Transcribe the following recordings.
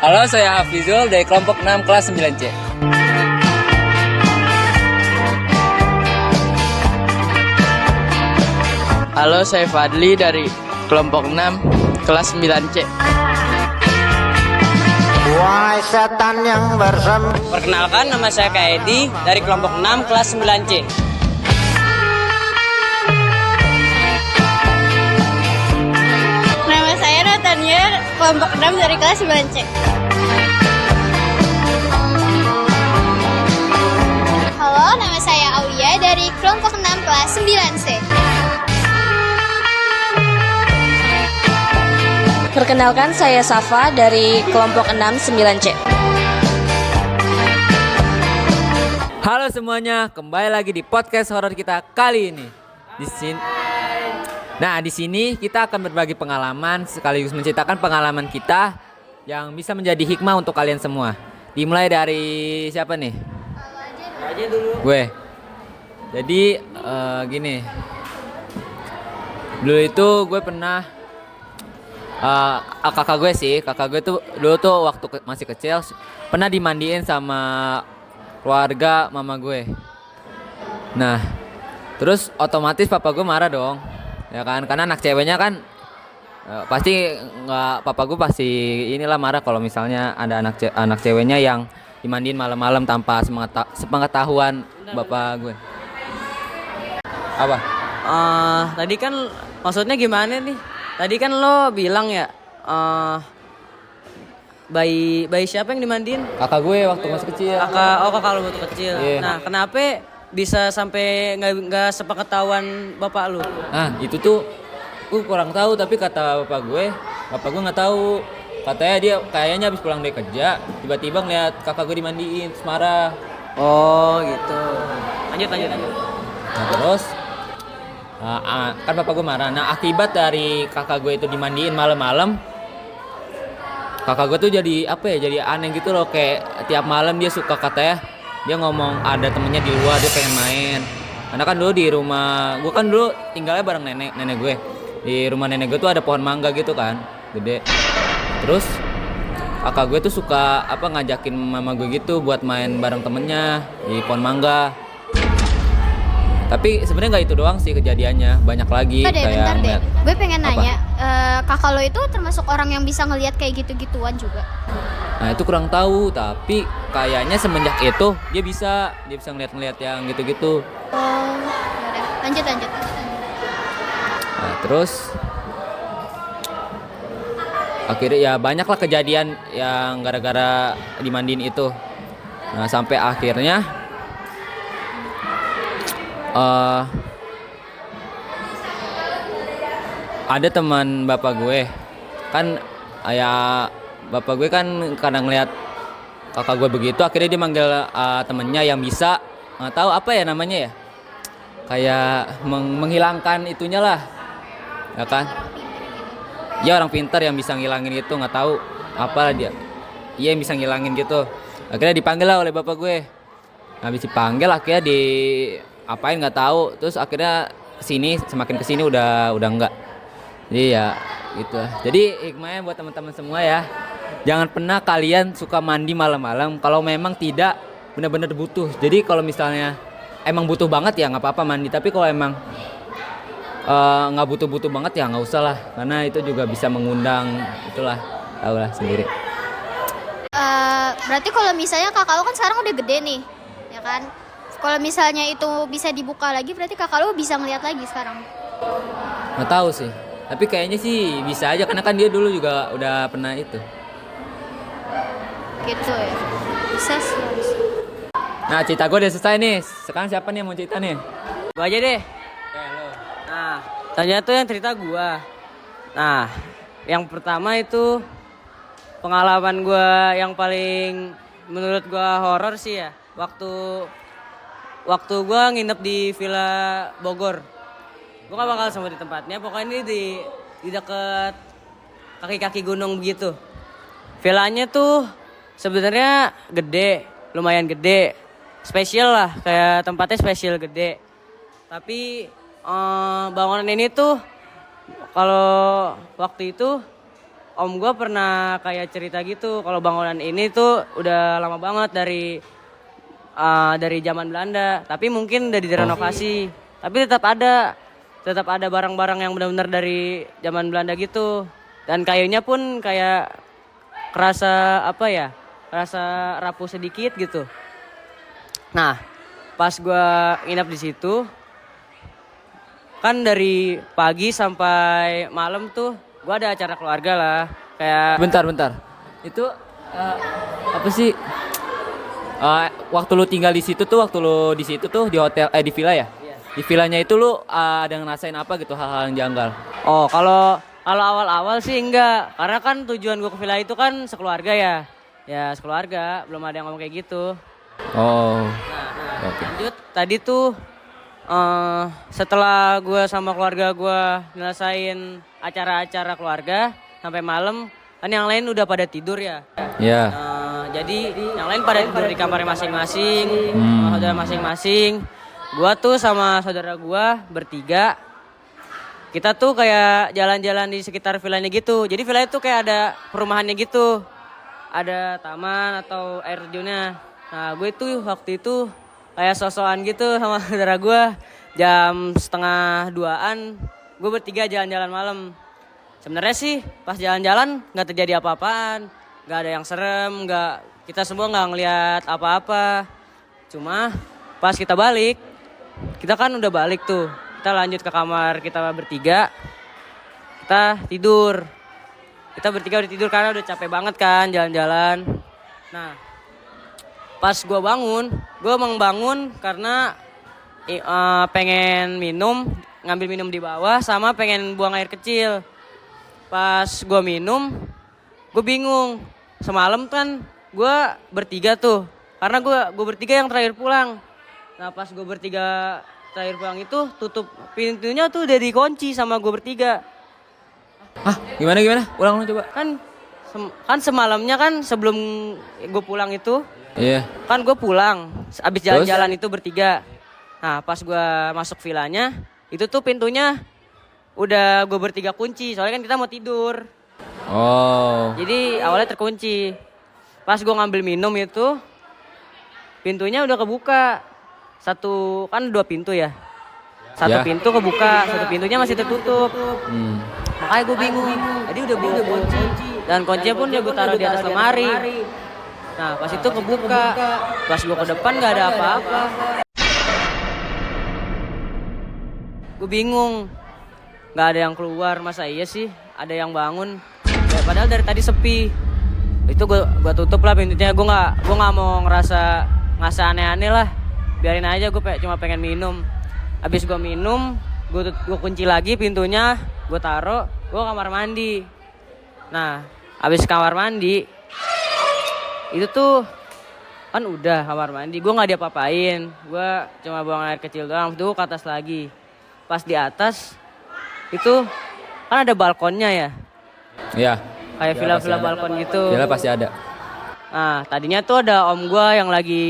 Halo, saya Hafizul dari kelompok 6 kelas 9C. Halo, saya Fadli dari kelompok 6 kelas 9C. Wahai setan yang bersembunyi. Perkenalkan, nama saya Kaedi dari kelompok 6 kelas 9C. Nama saya Natania, kelompok 6 dari kelas 9C. Halo, nama saya Aulia dari kelompok 6 kelas 9C. Perkenalkan, saya Safa dari kelompok 6 9C. Halo semuanya, kembali lagi di podcast horor kita kali ini. Di sini kita akan berbagi pengalaman sekaligus menceritakan pengalaman kita yang bisa menjadi hikmah untuk kalian semua. Dimulai dari siapa nih? Aja dulu. Gue. Jadi gini. Dulu itu gue pernah kakak gue tuh dulu tuh waktu masih kecil pernah dimandiin sama keluarga mama gue. Nah, terus otomatis papa gue marah dong, ya kan? Karena anak ceweknya kan pasti nggak, papa gue pasti inilah marah kalau misalnya ada anak ceweknya yang dimandiin malam-malam tanpa sepengetahuan bapak gue. Apa? Tadi kan maksudnya gimana nih? Tadi kan lo bilang ya, bayi siapa yang dimandiin? Kakak gue waktu masih kecil. Kakak lo waktu kecil. Iya. Nah, kenapa bisa sampai nggak sepengetahuan bapak lu? Nah, itu tuh gue kurang tahu, tapi kata bapak gue nggak tahu. Katanya dia kayaknya habis pulang dari kerja, tiba-tiba ngeliat kakak gue dimandiin, terus marah. Oh gitu. Lanjut. Nah, terus kan bapak gue marah. Nah, akibat dari kakak gue itu dimandiin malam-malam, kakak gue tuh jadi jadi aneh gitu loh. Kayak tiap malam dia suka, katanya dia ngomong ada temennya di luar, dia pengen main. Karena kan dulu di rumah gue, kan dulu tinggalnya bareng nenek gue. Di rumah nenek gue tuh ada pohon mangga gitu kan, gede. Terus kakak gue tuh suka ngajakin mama gue gitu buat main bareng temennya di pohon mangga. Tapi sebenarnya nggak itu doang sih kejadiannya, banyak lagi. Bentar deh. Gue pengen Apa? nanya, kakak lo itu termasuk orang yang bisa ngelihat kayak gitu-gituan juga? Nah, itu kurang tahu, tapi kayaknya semenjak itu dia bisa ngeliat yang gitu-gitu. Oh, yaudah. Lanjut. Nah, terus akhirnya ya banyaklah kejadian yang gara-gara dimandiin itu. Nah, sampai akhirnya ada teman bapak gue kan, bapak gue kan kadang ngeliat kakak gue begitu, akhirnya dia manggil temennya yang bisa, nggak tahu apa ya namanya ya, kayak menghilangkan itunya lah, ya kan? Ya, orang pintar yang bisa ngilangin itu, nggak tahu apa dia, yang bisa ngilangin gitu. Akhirnya dipanggil lah oleh bapak gue. Habis dipanggil akhirnya apain nggak tahu, terus akhirnya semakin kesini udah enggak. Jadi ya gitu. Jadi hikmahnya buat teman-teman semua ya, jangan pernah kalian suka mandi malam-malam kalau memang tidak benar-benar butuh. Jadi kalau misalnya emang butuh banget ya nggak apa-apa mandi, tapi kalau emang nggak butuh banget ya nggak usah lah, karena itu juga bisa mengundang itulah, tau lah sendiri. Berarti kalau misalnya kakak lo kan sekarang udah gede nih, ya kan? Kalau misalnya itu bisa dibuka lagi, berarti kakak lo bisa ngeliat lagi sekarang? Nggak tahu sih, tapi kayaknya sih bisa aja, karena kan dia dulu juga udah pernah itu. Gitu ya? Bisa sih. Nah, cerita gue udah selesai nih. Sekarang siapa nih yang mau cerita nih? Gua aja deh. Lo. Nah, ternyata yang cerita gua. Nah, yang pertama itu pengalaman gua yang paling menurut gua horor sih ya. Waktu gue nginep di Villa Bogor. Gue gak bakal sebut di tempatnya, pokoknya ini di deket kaki-kaki gunung begitu. Villanya tuh sebenarnya gede, lumayan gede. Spesial lah, kayak tempatnya spesial gede. Tapi bangunan ini tuh kalau waktu itu om gue pernah kayak cerita gitu kalau bangunan ini tuh udah lama banget dari zaman Belanda, tapi mungkin udah direnovasi. Tapi tetap ada barang-barang yang benar-benar dari zaman Belanda gitu. Dan kayunya pun kayak kerasa kerasa rapuh sedikit gitu. Nah, pas gue nginap di situ, kan dari pagi sampai malam tuh gue ada acara keluarga lah. Kayak Bentar. Itu apa sih? Waktu lu tinggal di situ tuh, di hotel di villa ya? Di villanya itu lu ada ngerasain apa gitu hal-hal yang janggal? oh, kalau awal-awal sih enggak, karena kan tujuan gue ke villa itu kan sekeluarga ya. Ya sekeluarga, belum ada yang ngomong kayak gitu. Oh. Oke. Lanjut, tadi tuh setelah gue sama keluarga gue nyelesain acara-acara keluarga sampai malam, kan yang lain udah pada tidur ya. Ya. Jadi yang lain pada tidur di kamarnya masing-masing, sama saudara masing-masing. Gua tuh sama saudara gua bertiga, kita tuh kayak jalan-jalan di sekitar villanya gitu. Jadi villa itu kayak ada perumahannya gitu, ada taman atau air terjunnya. Nah gue tuh waktu itu kayak sosokan gitu sama saudara gue, jam 1:30-an gue bertiga jalan-jalan malam. Sebenarnya sih pas jalan-jalan nggak terjadi apa-apaan, nggak ada yang serem, kita semua nggak ngelihat apa-apa. Cuma pas kita balik, kita kan udah balik tuh, kita lanjut ke kamar kita bertiga, kita tidur. Kita bertiga udah tidur karena udah capek banget kan jalan-jalan. Nah pas gue emang bangun karena pengen ngambil minum di bawah sama pengen buang air kecil. Pas gue minum, gue bingung. Semalam kan gue bertiga tuh, karena gue bertiga yang terakhir pulang. Nah pas gue bertiga terakhir pulang itu tutup pintunya tuh udah dikunci sama gue bertiga. Hah, gimana? Ulang coba. Kan semalamnya kan sebelum gue pulang itu, Iya. kan gue pulang abis jalan-jalan itu bertiga. Nah pas gue masuk villanya itu tuh pintunya udah gue bertiga kunci, soalnya kan kita mau tidur. Oh. Jadi awalnya terkunci. Pas gue ngambil minum itu pintunya udah kebuka. Kan 2 pintu ya. Satu Ya. pintu kebuka, satu pintunya masih tertutup. Makanya gue bingung. Jadi udah bawa kunci dan kuncinya pun udah gue taruh di atas lemari. Nah pas itu kebuka, pas gue ke depan gak ada apa-apa. Gue bingung, gak ada yang keluar, masa iya sih ada yang bangun. Ya, padahal dari tadi sepi. Itu gue tutup lah pintunya, gue nggak mau ngerasa aneh-aneh lah. Biarin aja, gue cuma pengen minum. Habis gue minum, gue kunci lagi pintunya, gue taruh, gue kamar mandi. Nah habis kamar mandi itu tuh kan udah kamar mandi, gue nggak diapa-apain, gue cuma buang air kecil doang. Tuh ke atas lagi, pas di atas itu kan ada balkonnya ya, Iya. kayak villa-villa balkon gitu. Villa pasti ada. Nah tadinya tuh ada om gue yang lagi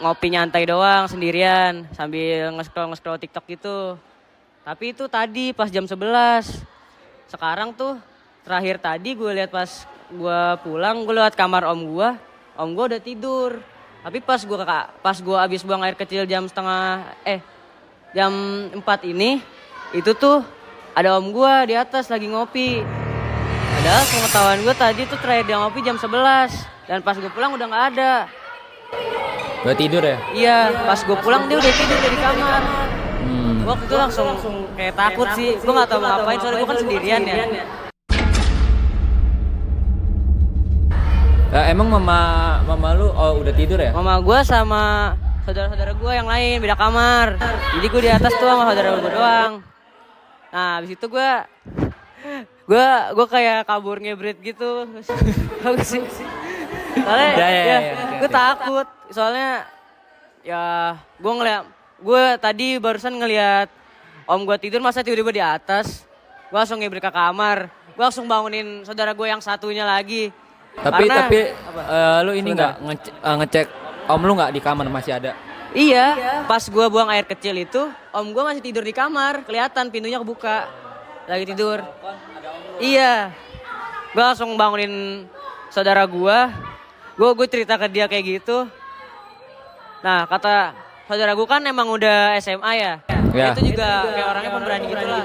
ngopi nyantai doang sendirian sambil nge-scroll TikTok gitu. Tapi itu tadi pas jam 11. Sekarang tuh terakhir tadi gue lihat pas gue pulang, gue lewat kamar om gue udah tidur. Tapi pas gue abis buang air kecil jam 4 ini, itu tuh ada om gue di atas lagi ngopi. Padahal pengetahuan gue tadi tuh terakhir dia ngopi jam 11. Dan pas gue pulang udah gak ada. Udah tidur ya? Iya, pas gue pulang dia udah tidur di kamar. Waktu itu langsung kayak takut sih. Gue gak tahu mau ngapain soalnya gue kan sendirian ya. Emang mama lu udah tidur ya? Mama gue sama saudara-saudara gue yang lain beda kamar. Jadi gue di atas tuh sama saudara gue doang. Nah abis itu gue kayak kabur ngebret gitu. Bagus sih. Soalnya gue takut. Soalnya ya gue tadi barusan ngeliat om gue tidur, masa tiba-tiba di atas. Gue langsung ngebret ke kamar. Gue langsung bangunin saudara gue yang satunya lagi. Tapi Karena, lu ini nggak ngecek om lu nggak di kamar masih ada? Iya, pas gue buang air kecil itu, om gue masih tidur di kamar, kelihatan pintunya kebuka, lagi tidur. Iya, gue langsung bangunin saudara gue cerita ke dia kayak gitu. Nah kata saudara gue kan emang udah SMA ya. Ya. Itu juga kayak orangnya pemberani gitu lah.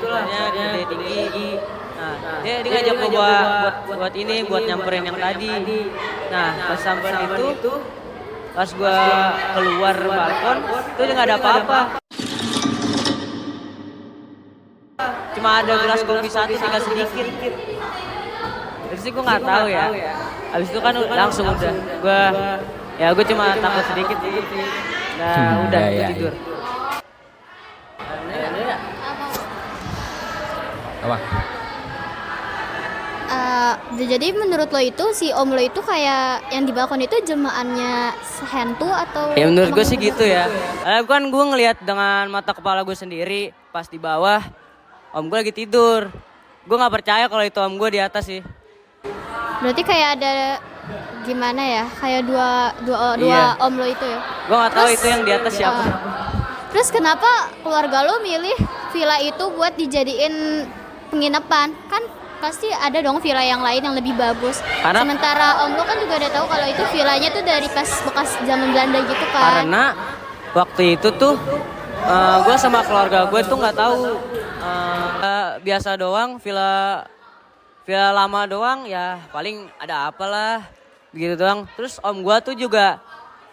Dia tinggi. Nah dia ngajak gue buat ini, buat nyamperin yang tadi. Nah pas samperin itu, pas gue keluar balkon, itu dia nggak ada apa-apa. Cuma ada gelas kopi satu tinggal sedikit. Terus sih gue nggak tahu ya. Habis itu kan langsung udah gue cuma takut sedikit sih. Nah udah iya, tidur. Apa? Jadi menurut lo itu si om lo itu kayak yang di balkon itu jelmaannya hantu atau? Ya menurut gue emang sih gitu ya. Kan gue ngelihat dengan mata kepala gue sendiri pas di bawah om gue lagi tidur. Gue nggak percaya kalau itu om gue di atas sih. Berarti kayak ada gimana ya? Kayak dua Iya. om lo itu ya? Gue nggak tahu Terus, itu yang di atas siapa. Terus kenapa keluarga lo milih villa itu buat dijadiin penginapan? Kan pasti ada dong villa yang lain yang lebih bagus. Karena- Sementara om lo kan juga udah tahu kalau itu villanya tuh dari pas bekas zaman Belanda gitu kan. Karena waktu itu tuh gue sama keluarga gue tuh nggak tahu. Biasa doang villa lama doang ya paling ada apalah begitu doang. Terus om gue tuh juga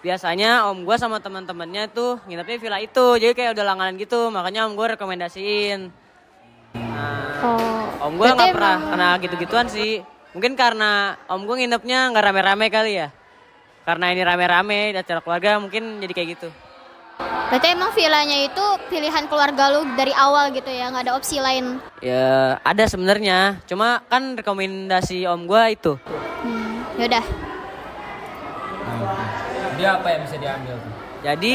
biasanya om gue sama teman-temannya tuh nginepnya villa itu, jadi kayak udah langganan gitu, makanya om gue rekomendasiin. Om gue Berarti nggak pernah emang- kena gitu-gituan sih. Mungkin karena om gue nginepnya nggak rame-rame kali ya. Karena ini rame-rame di acara keluarga mungkin jadi kayak gitu. Berarti emang villanya itu pilihan keluarga lu dari awal gitu ya, nggak ada opsi lain. Ya ada sebenarnya, cuma kan rekomendasi om gue itu. Yaudah. Dia apa yang bisa diambil? Jadi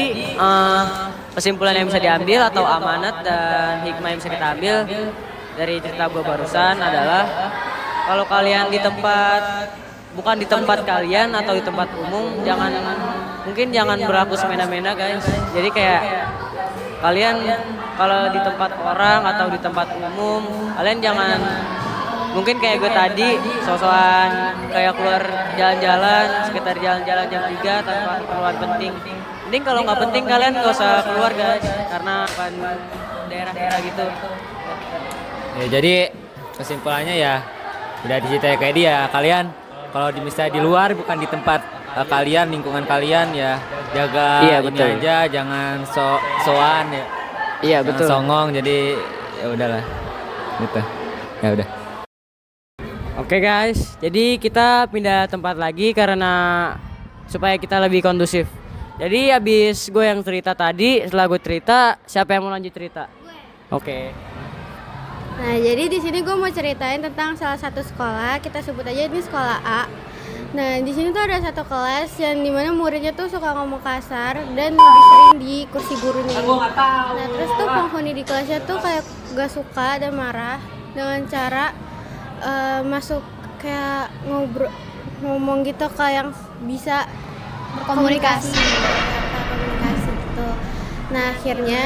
kesimpulan yang bisa diambil atau amanat dan hikmah yang bisa kita ambil dari cerita gue barusan adalah kalau kalian di tempat, bukan di tempat kalian atau di tempat umum, jangan berlaku semena-mena guys. Jadi kayak kalian kalau di tempat orang atau di tempat umum, kalian jangan mungkin kayak gue tadi sosokan kayak keluar jalan-jalan sekitar jalan-jalan jam 3 tanpa keperluan penting. Mending kalau nggak penting kalian nggak usah keluar guys, karena bukan daerah-daerah gitu. Ya, jadi kesimpulannya ya udah diceritain kayak dia, kalian kalau misalnya di luar bukan di tempat kalian, lingkungan kalian ya jaga Iya, ini betul. aja, jangan soan ya. Iya Jangan songong, jadi ya udahlah. Gitu. Ya udah. Oke guys, jadi kita pindah tempat lagi karena supaya kita lebih kondusif. Jadi habis gue yang cerita tadi, setelah gue cerita, siapa yang mau lanjut cerita? Oke. Nah, jadi di sini gue mau ceritain tentang salah satu sekolah. Kita sebut aja ini sekolah A. Nah, di sini tuh ada satu kelas yang dimana muridnya tuh suka ngomong kasar dan lebih sering di kursi gurunya ini. Nah, terus tuh penghuni di kelasnya tuh kayak gak suka dan marah dengan cara masuk kayak ngomong gitu kayak yang bisa Komunikasi. komunikasi gitu. Nah, akhirnya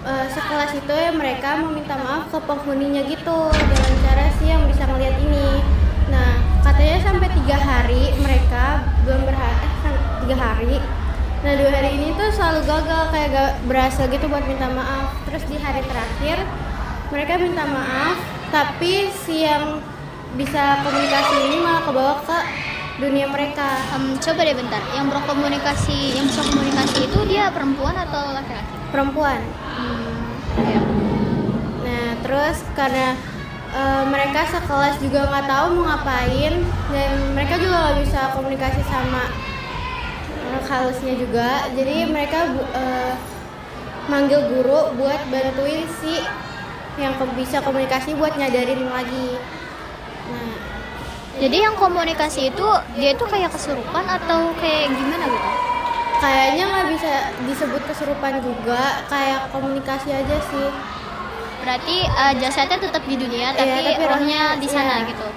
sekelas itu ya mereka meminta maaf ke penghuninya gitu dengan cara sih yang bisa ngeliat ini. Nah, katanya sampai 3 hari mereka belum 3 hari. Nah, 2 hari ini tuh selalu gagal, kayak gak berhasil gitu buat minta maaf. Terus di hari terakhir mereka minta maaf, tapi si yang bisa komunikasi ini malah kebawa ke dunia mereka. Coba deh bentar, yang berkomunikasi, yang bisa komunikasi itu dia perempuan atau laki-laki? Perempuan. Ya. Nah, terus karena mereka sekelas juga nggak tahu mau ngapain dan mereka juga nggak bisa komunikasi sama halusnya juga, jadi mereka manggil guru buat bantuin si yang bisa komunikasi buat nyadarin lagi. Nah, Jadi yang komunikasi itu dia itu kayak kesurupan atau kayak gimana gitu? kayaknya nggak bisa disebut kesurupan juga, kayak komunikasi aja sih. Berarti jasadnya tetap di dunia tapi, tapi rohnya rohnya, di sana iya. gitu.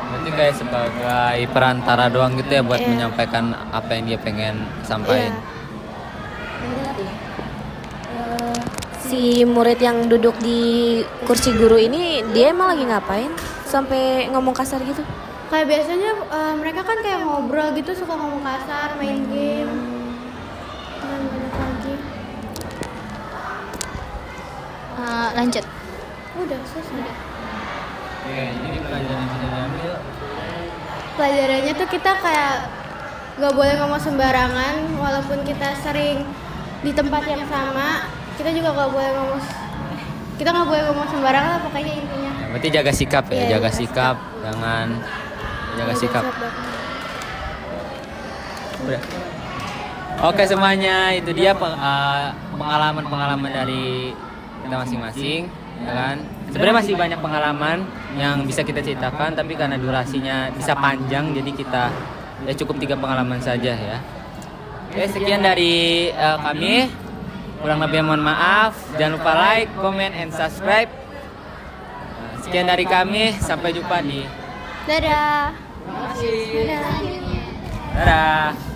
Berarti kayak sebagai perantara doang gitu ya buat Iya. menyampaikan apa yang dia pengen sampaikan. Iya. Si murid yang duduk di kursi guru ini dia emang lagi ngapain sampai ngomong kasar gitu? Kayak biasanya mereka kan kayak ngobrol gitu, suka ngomong kasar, main game. Dan banyak lagi. Lanjut. Udah selesai. Oke, jadi pelajaran yang bisa diambil. Pelajarannya tuh kita kayak gak boleh ngomong sembarangan, walaupun kita sering di tempat yang sama, kita juga gak boleh ngomong sembarangan lah pokoknya intinya. Berarti jaga sikap ya, Iya, jaga jaga sikap, jangan jaga sikap. Udah. Oke semuanya, itu dia pengalaman-pengalaman dari kita masing-masing, ya kan? Sebenarnya masih banyak pengalaman yang bisa kita ceritakan, tapi karena durasinya bisa panjang, jadi kita ya cukup 3 pengalaman saja ya. Oke, sekian dari kami. Kurang lebih mohon maaf. Jangan lupa like, comment, and subscribe. Sekian dari kami. Sampai jumpa di. Dadah. Dadah.